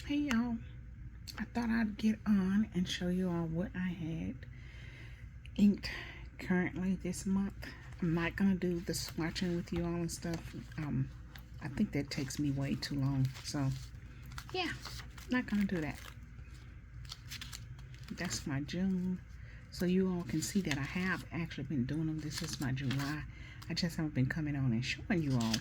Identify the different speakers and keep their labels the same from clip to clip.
Speaker 1: Hey y'all, I thought I'd get on and show you all what I had inked currently this month. I'm not gonna do the swatching with you all and stuff. I think that takes me way too long. So yeah, not gonna do that. That's my June. So you all can see that I have actually been doing them. This is my July. I just haven't been coming on and showing you all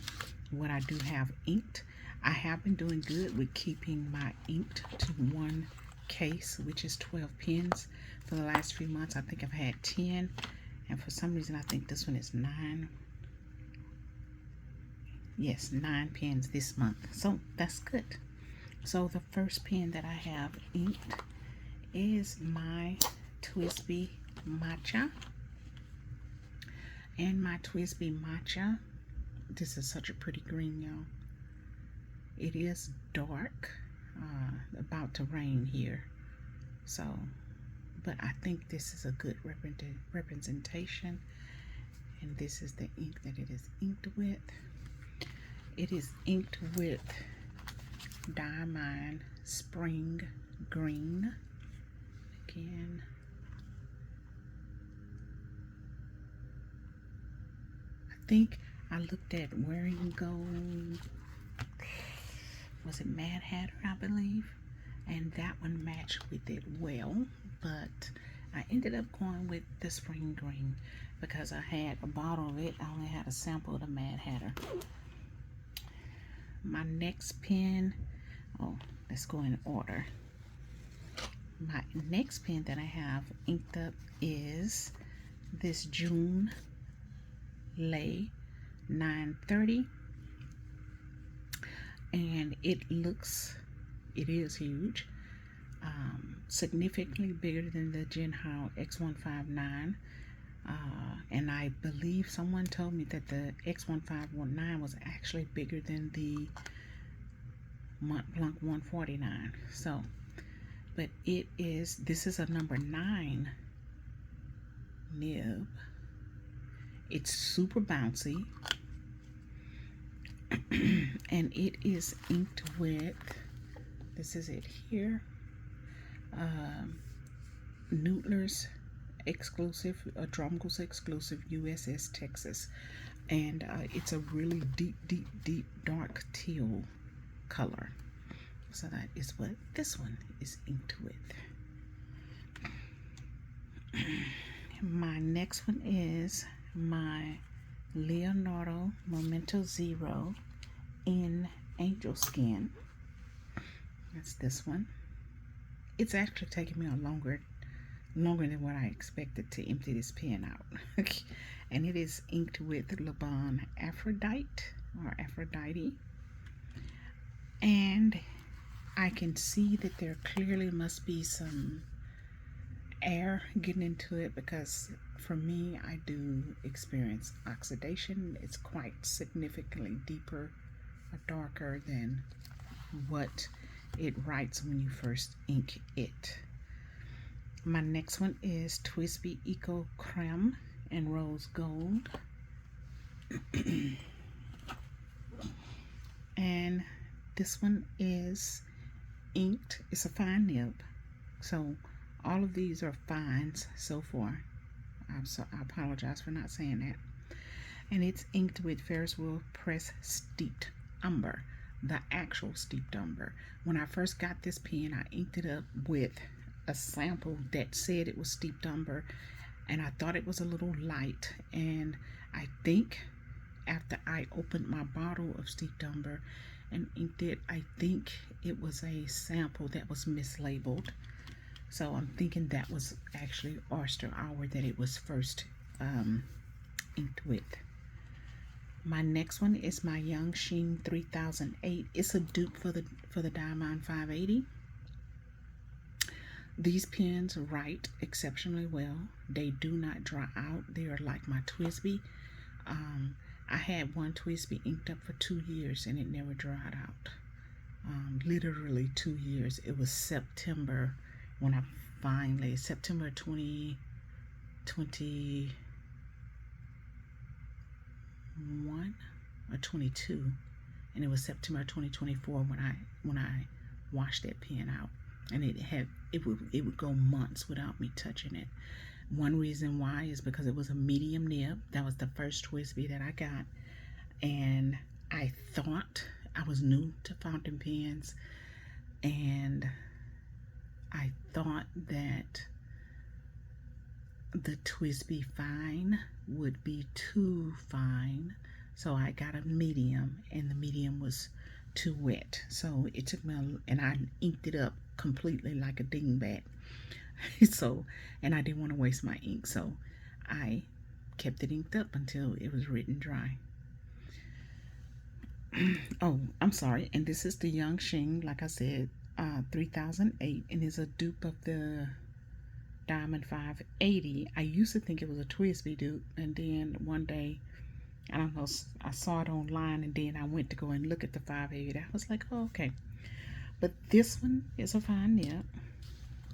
Speaker 1: what I do have inked. I have been doing good with keeping my inked to one case, which is 12 pens. For the last few months, I think I've had 10. And for some reason, I think this one is 9. Yes, 9 pens this month. So that's good. So the first pen that I have inked is my TWSBI Matcha. And my TWSBI Matcha, this is such a pretty green, y'all. It is dark, about to rain here. So, but I think this is a good representation. And this is the ink that it is inked with. It is inked with Diamine Spring Green. Again, I think I looked at Wearing Gold. Was it Mad Hatter, I believe? And that one matched with it well, but I ended up going with the Spring Green because I had a bottle of it. I only had a sample of the Mad Hatter. My next pen, let's go in order. My next pen that I have inked up is this June Lay 930, and it is huge, significantly bigger than the Jinhao X159, and I believe someone told me that the X1519 was actually bigger than the Mont Blanc 149. So, but this is a number 9 nib. It's super bouncy, and it is inked with, this is it here, Nootler's exclusive, Drumgles exclusive USS Texas, and it's a really deep dark teal color. So that is what this one is inked with. My next one is my Leonardo Memento Zero in Angel Skin. That's this one. It's actually taking me longer than what I expected to empty this pen out. And it is inked with Le Bon Aphrodite or Aphrodite. And I can see that there clearly must be some air getting into it, because for me, I do experience oxidation. It's quite significantly deeper or darker than what it writes when you first ink it. My next one is TWSBI Eco Creme and Rose Gold. And this one is inked. It's a fine nib. So all of these are fines so far. I apologize for not saying that. And it's inked with Ferris Wheel Press Steeped Umber, the actual steeped umber. When I first got this pen, I inked it up with a sample that said it was steeped umber, and I thought it was a little light. And I think after I opened my bottle of steeped umber and inked it, I think it was a sample that was mislabeled. So I'm thinking that was actually Oyster Hour that it was first inked with. My next one is my Yongsheng 3008. It's a dupe for the Diamine 580. These pens write exceptionally well. They do not dry out. They are like my TWSBI. I had one TWSBI inked up for 2 years and it never dried out. Literally 2 years. It was September when I finally, September 2021 or 22, and it was September 2024 when I wash that pen out, and it would go months without me touching it. One reason why is because it was a medium nib. That was the first TWSBI that I got, and I thought I was new to fountain pens, and I thought that the TWSBI Fine would be too fine, so I got a medium, and the medium was too wet. So it took me, and I inked it up completely like a dingbat. So, and I didn't want to waste my ink, so I kept it inked up until it was written dry. Oh, I'm sorry. And this is the Yongshing, like I said, 3008, and is a dupe of the Diamond 580. I used to think it was a TWSBI dupe, and then one day, I don't know, I saw it online, and then I went to go and look at the 580. I was like, oh, okay. But this one is a fine nib,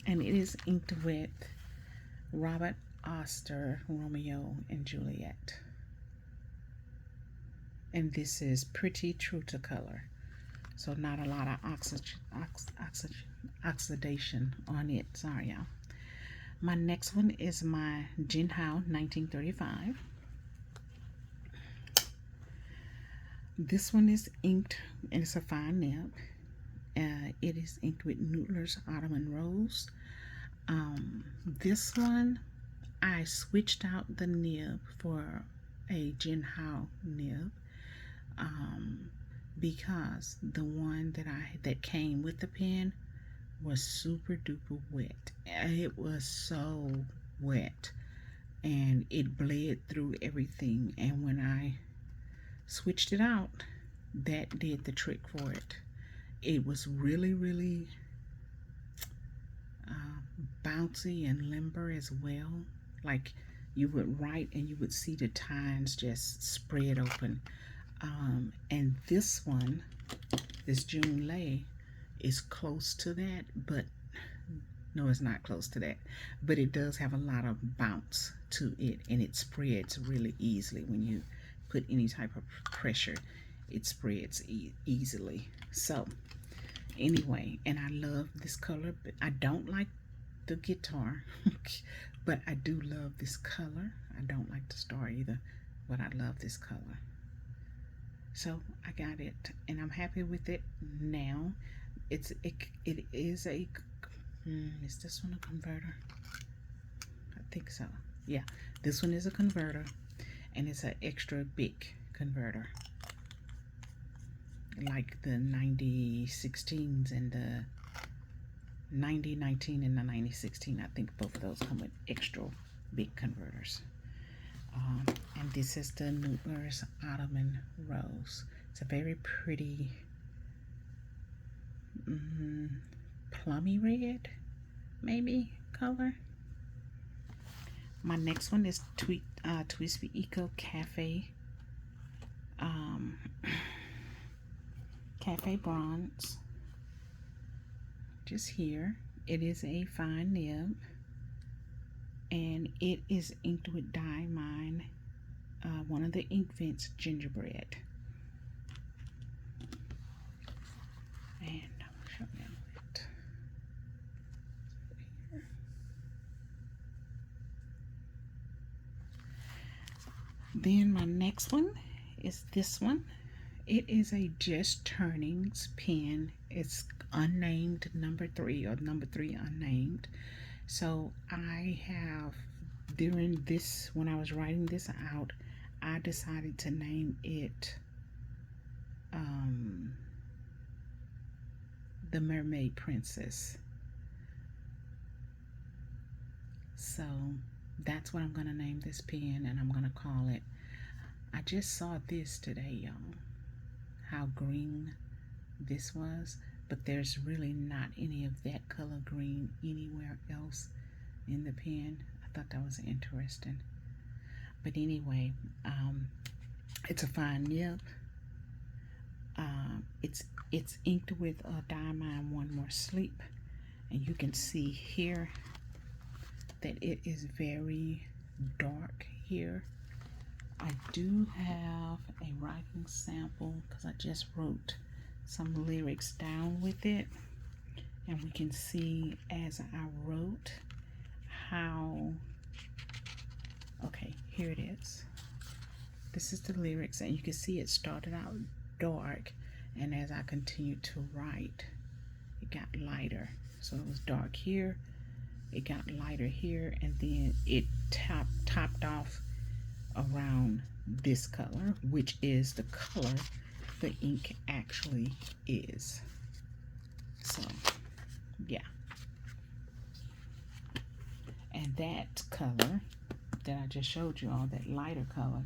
Speaker 1: and it is inked with Robert Oster, Romeo and Juliet. And this is pretty true to color, so not a lot of oxidation on it. Sorry, y'all. My next one is my Jinhao 1935. This one is inked, and it's a fine nib. It is inked with Nootler's Autumn and Rose. This one, I switched out the nib for a Jinhao nib, because the one that came with the pen was super duper wet. It was so wet, and it bled through everything, and when I switched it out, that did the trick for it. It was really, really bouncy and limber as well. Like, you would write and you would see the tines just spread open. And this one, this Junlei, is close to that, but no, it's not close to that. But it does have a lot of bounce to it, and it spreads really easily. When you put any type of pressure, it spreads easily. So anyway, and I love this color, but I don't like the guitar. But I do love this color. I don't like the star either, but I love this color. So I got it, and I'm happy with it now. It is a is this one a converter? I think so. Yeah, this one is a converter, and it's an extra big converter, like the 9016s and the 9019 and the 9016. I think both of those come with extra big converters. And this is the Nootler's Autumn and Rose. It's a very pretty plummy red, maybe, color. My next one is TWSBI Eco Cafe Cafe Bronze. Just here. It is a fine nib, and it is inked with Diamine, one of the Inkvents gingerbread. And I'll show them it here. Then my next one is this one. It is a Just Turnings pen. It's unnamed number 3, or number 3 unnamed. So I have, during this, when I was writing this out, I decided to name it the Mermaid Princess. So that's what I'm going to name this pen, and I'm going to call it. I just saw this today, y'all, how green this was, but there's really not any of that color green anywhere else in the pen. I thought that was interesting. But anyway, it's a fine nib. It's inked with a Diamine One More Sleep, and you can see here that it is very dark here. I do have a writing sample because I just wrote some lyrics down with it. And we can see as I wrote how, okay, here it is. This is the lyrics, and you can see it started out dark, and as I continued to write, it got lighter. So it was dark here, it got lighter here, and then it topped off around this color, which is the color the ink actually is. So yeah, and that color that I just showed you all, that lighter color,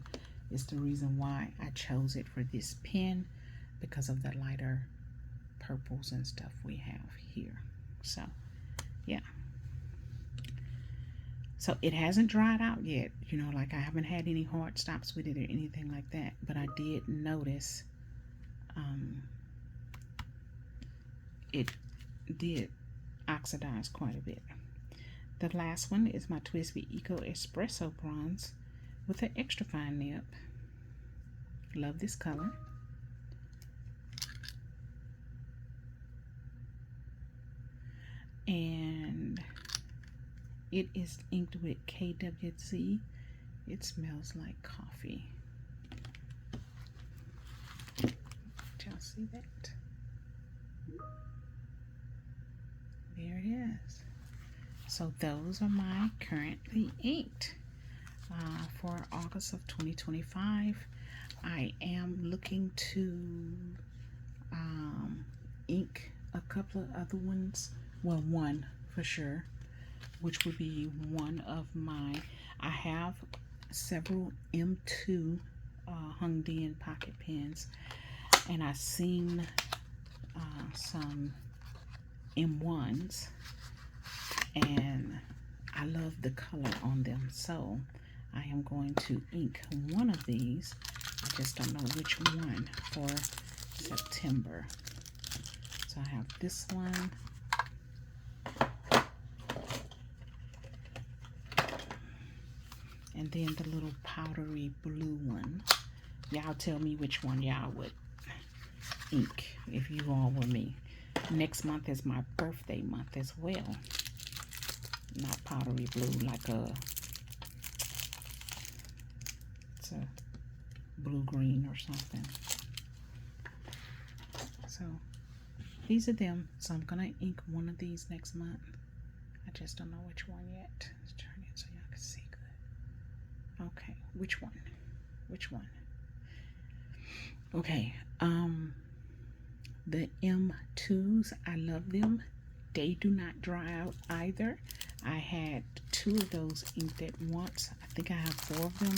Speaker 1: is the reason why I chose it for this pen, because of the lighter purples and stuff we have here. So yeah, so it hasn't dried out yet, you know, like I haven't had any hard stops with it or anything like that, but I did notice it did oxidize quite a bit. The last one is my TWSBI Eco Espresso Bronze with an extra fine nib. Love this color. And it is inked with KWZ. It smells like coffee. Y'all see that? There it is. So those are my currently inked for August of 2025. I am looking to ink a couple of other ones. Well, one for sure, which would be one of my, I have several M2 Hongdian pocket pens, and I've seen some M1s, and I love the color on them, so I am going to ink one of these. I just don't know which one for September. So I have this one, and then the little powdery blue one. Y'all tell me which one y'all would ink if you all were me. Next month is my birthday month as well. Not powdery blue, like it's a blue green or something. So these are them. So I'm gonna ink one of these next month. I just don't know which one yet. Let's turn it so y'all can see good. Okay, which one? Which one? Okay, the M2s, I love them. They do not dry out either. I had 2 of those inked at once. I think I have 4 of them.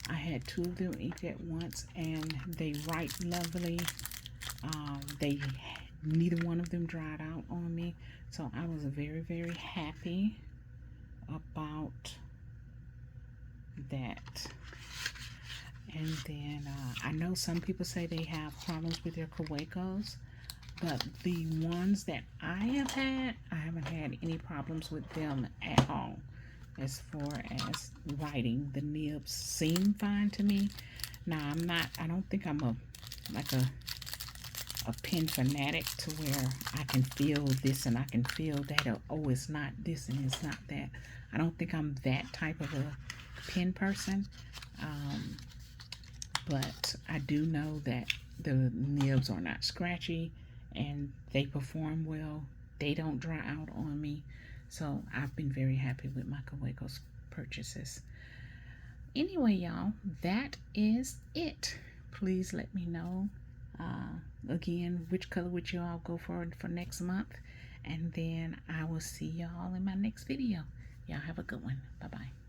Speaker 1: I had 2 of them inked at once, and they write lovely. Neither one of them dried out on me, so I was very, very happy about that. And then I know some people say they have problems with their Kawecos, but the ones that I have had, I haven't had any problems with them at all. As far as writing, the nibs seem fine to me. Now I don't think I'm a pen fanatic to where I can feel this and I can feel that, or, oh, it's not this and it's not that. I don't think I'm that type of a pen person. But I do know that the nibs are not scratchy and they perform well. They don't dry out on me. So I've been very happy with my Kawecos purchases. Anyway, y'all, that is it. Please let me know again which color would you all go for next month, and then I will see y'all in my next video. Y'all have a good one. Bye bye.